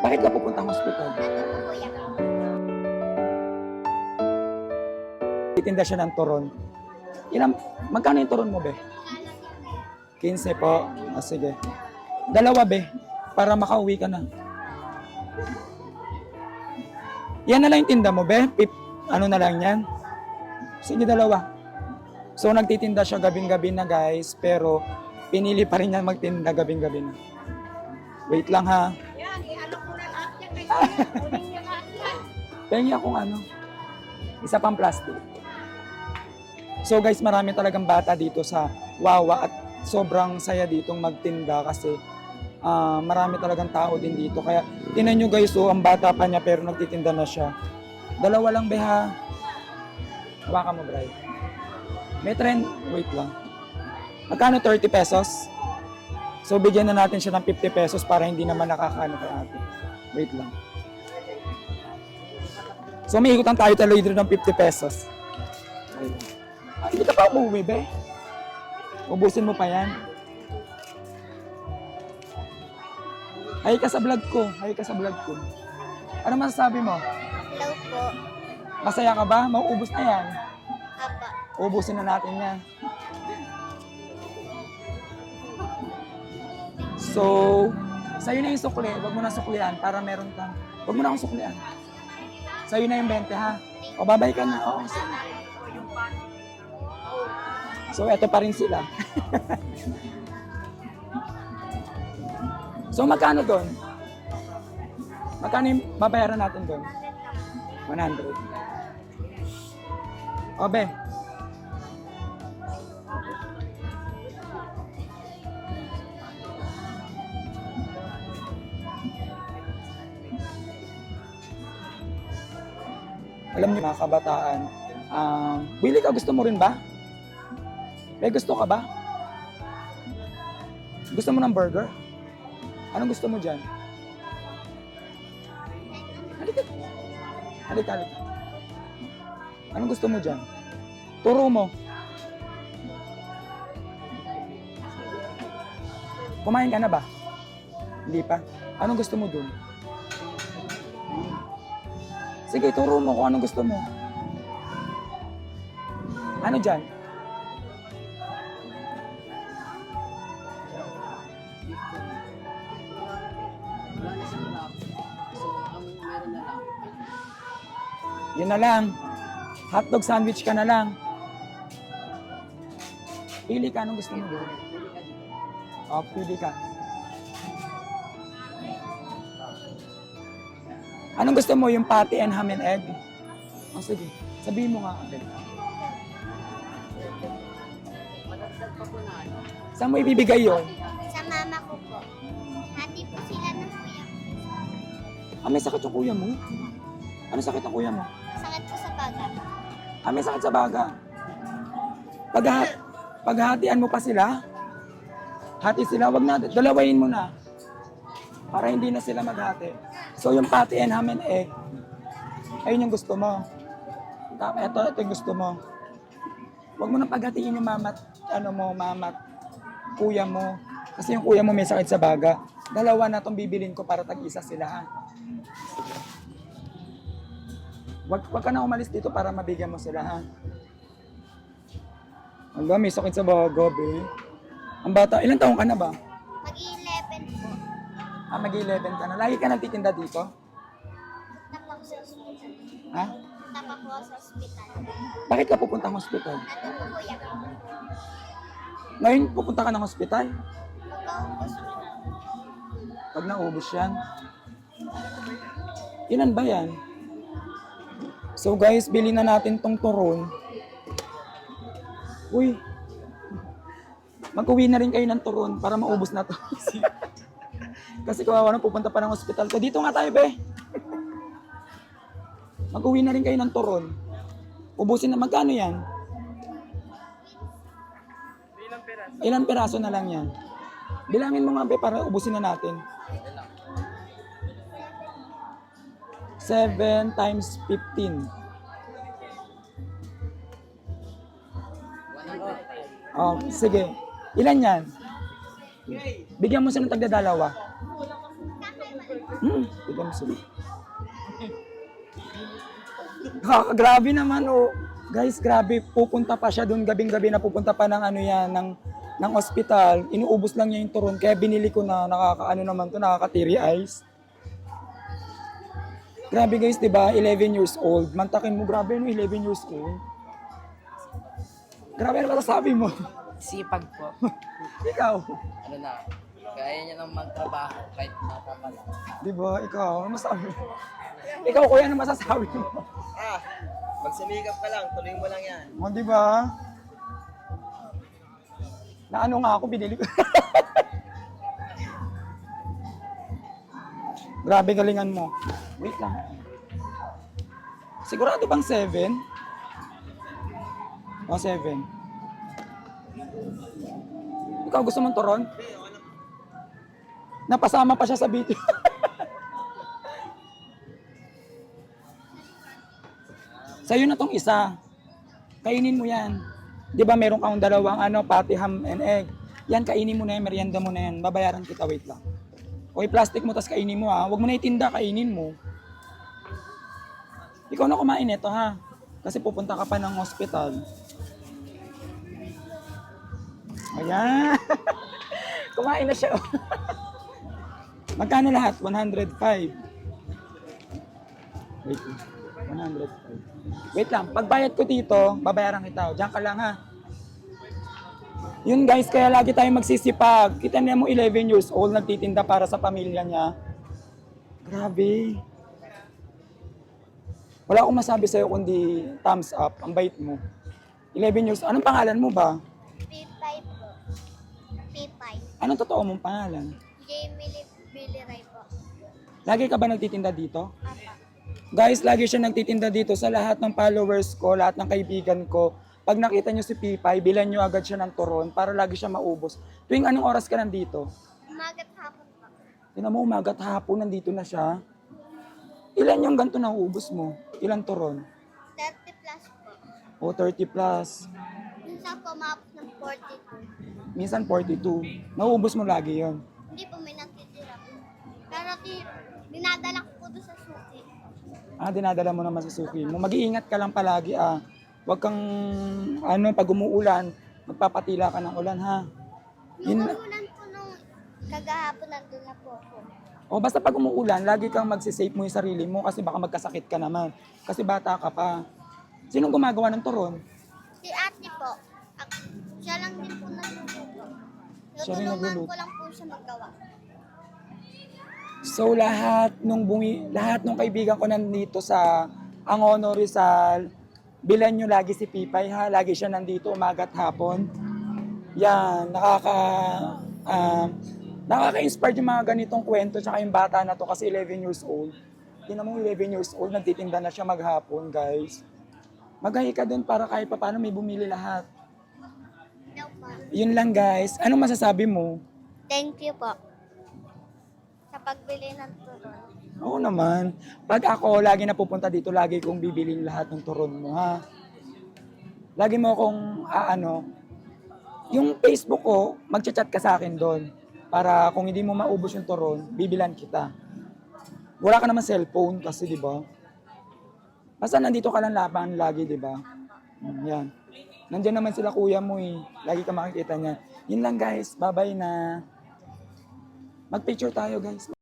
Bakit ka pupuntang hospital? Titinda siya ng turon. Magkano yung turon mo, be? 15 po. Ah, sige. Dalawa, be. Para makauwi ka na. Yan na lang yung tinda mo, be. Ano na lang yan? Sige, dalawa. So, nagtitinda siya gabing-gabi na, guys. Pero, pinili pa rin niya magtinda gabing-gabi na. Wait lang, ha. Yan, i-ano ko na lahat yan kay Kuya. Kunin niya lahat yan. Pengi akong ano. Isa pang plastic. So, guys, marami talagang bata dito sa Wawa at sobrang saya ditong magtinda kasi marami talagang tao din dito. Kaya, tinan nyo guys, ang bata pa niya pero nagtitinda na siya. Dalawa lang, beha. Baka mo, Bray. May trend. Wait lang. Magkano 30 pesos? So, bigyan na natin siya ng 50 pesos para hindi naman nakakaano kay ate. Wait lang. So, may ikutan tayo taloy dito ng 50 pesos. Wait lang. Hindi ka pa umuwi, be. Ubusin mo pa yan. Hay ka sa vlog ko. Hay ka sa vlog ko. Ano masasabi mo? Hello po. Masaya ka ba? Mauubos na yan. Apa. Ubusin na natin yan. So, sa'yo na yung sukli. Huwag mo na suklian para meron kang... Huwag mo na akong suklian. Sa'yo na yung 20, ha? O, babay ka na. Oo, sige. So, eto pa rin sila. So, magkano doon? Magkano yung babayaran natin doon? 100. O, be. Alam niyo mga kabataan, Willie ka, gusto mo rin ba? May gusto ka ba? Gusto mo ng burger? Anong gusto mo dyan? Halika. Halika, halika. Anong gusto mo dyan? Turo mo. Kumain ka na ba? Hindi pa. Anong gusto mo dun? Sige, turo mo kung anong gusto mo. Ano dyan? Yun na lang. Hotdog sandwich ka na lang. Pili ka, anong gusto mo doon? O, pili ka. Anong gusto mo? Yung patty and ham and egg? O, sige. Sabihin mo nga agad. Saan mo ibibigay yun? Sa mama ko po. Hati po sila ng kuya ko. May sakit yung kuya mo? Ano sakit ang kuya mo? Sakit po sa baga. May sakit sa baga. Paghahatian mo pa sila, hati sila, wag na, dalawain mo na. Para hindi na sila maghati. So yung patty and ham and egg, ayun yung gusto mo. Ito yung gusto mo. Wag mo na paghatiin yung mama't kuya mo. Kasi yung kuya mo may sakit sa baga. Dalawa na itong bibilin ko para tag-isa sila, ha? Wag ka na umalis dito para mabigyan mo sila, ha? Hanggang may sakit sa baga, be. Ang bata, ilang taong ka na ba? Mag-11 po. Mag-11 ka na. Lagi ka nagtitinda dito? Tapak sa hospital. Ha? Tapak po sa hospital. Bakit ka pupuntang hospital? Ito po kuya ko. Ngayon, pupunta ka ng hospital? Magkaubos ko na. Pag naubos yan. Ilan ba yan? So guys, bili na natin tong turon. Uy. Mag-uwi na rin kayo ng turon para maubos na to. Kasi kawawa na pupunta pa ng hospital ko. Dito nga tayo, be. Mag-uwi na rin kayo ng turon. Ubusin na. Magkano yan? Ilang piraso na lang yan? Bilangin mo nga, be, para ubusin na natin. 7 times 15. Oh, sige. Ilan yan? Bigyan mo siya ng tagdadalawa. Bigyan mo sila. Grabe naman, oh. Guys, grabe. Pupunta pa siya doon gabing-gabi na pupunta pa ng ano yan, ng ospital. Inuubos lang niya yung turon. Kaya binili ko na nakakaano naman to, nakaka-teary eyes. Grabe guys, di ba? 11 years old. Mantakin mo, grabe no, 11 years old. Grabe ano masasabi mo? Sipag po. Ikaw. Ano na, kaya niya lang magtrabaho kahit bata pa lang. Di ba? Ikaw, ano masasabi mo? Ikaw, kuya, ano masasabi mo? Magsimikap ka lang, tuloy mo lang yan. O, di ba? Na ano nga ako, binili ko. Grabe galingan mo. Wait lang. Sigurado bang 7? O, 7. Ikaw gusto mong turon? Napasama pa siya sa video. Sa'yo na tong isa. Kainin mo yan. Di ba meron kang dalawang patty, ham and egg. Yan, kainin mo na yan, merienda mo na yan. Babayaran kita, wait lang. O plastic mo, tas kainin mo ha. Huwag mo na itinda, kainin mo. Ikaw na kumain ito ha. Kasi pupunta ka pa ng hospital. Ayan. Kumain na siya. Magkano lahat? 105. Wait lang. 105. Wait lang, pagbayad ko dito, babayaran kita. Diyan ka lang ha. Yun guys, kaya lagi tayong magsisipag. Kita niya mo 11 years old, nagtitinda para sa pamilya niya. Grabe. Wala akong masabi sa'yo kundi thumbs up. Ang bait mo. 11 years, anong pangalan mo ba? P5 po. P5. Anong totoo mong pangalan? Jamie Biliray po. Lagi ka ba nagtitinda dito? Apa. Guys, lagi siya nagtitinda dito sa lahat ng followers ko, lahat ng kaibigan ko. Pag nakita nyo si Pipay, bilan nyo agad siya ng turon para lagi siya maubos. Tuwing anong oras ka nandito? Umagat hapon po. Tinan mo, umagat hapon, nandito na siya. Ilan yung ganito na ubos mo? Ilan turon? 30 plus po. O 30 plus. Minsan po maapos ng 42. Minsan 42. Nauubos mo lagi yon. Hindi po may natitira po. Pero dinadala ko po doon sa suki. Dinadala mo naman sa suki mo. Mag-iingat ka lang palagi Huwag kang, pag umuulan, magpapatila ka ng ulan ha. Yung Yun- umulan po nung kagahapon nandun na po ako. O basta pag umuulan, lagi kang magsisafe mo yung sarili mo kasi baka magkasakit ka naman. Kasi bata ka pa. Sinong gumagawa ng turon? Si ate po, siya lang din po nagluluto. Siya rin Tutulungan nagluluto. ko lang po siya magawa. So lahat nung kaibigan ko nandito sa Angono Rizal, bilan nyo lagi si Pipay ha, lagi siya nandito umagat hapon. Yan, nakaka-inspire yung mga ganitong kwento tsaka yung bata na to kasi 11 years old. Tingnan mo 11 years old, nagtitinda na siya maghapon, guys. Magahi ka dun para kahit pa paano may bumili lahat. Daw po. Yun lang guys. Anong masasabi mo? Thank you po. Sa pagbili ng turon. Oo naman. Pag ako lagi napupunta dito, lagi kong bibilin lahat ng turon mo, ha? Lagi mo akong, yung Facebook ko, magchat-chat ka sa akin doon. Para kung hindi mo maubos yung turon, bibilan kita. Wala ka naman cellphone kasi, di ba? Basta nandito ka lang laban lagi, di ba? Yan. Nandiyan naman sila kuya mo eh. Lagi ka makikita niya. Yun lang guys. Bye-bye na. Mag-picture tayo guys.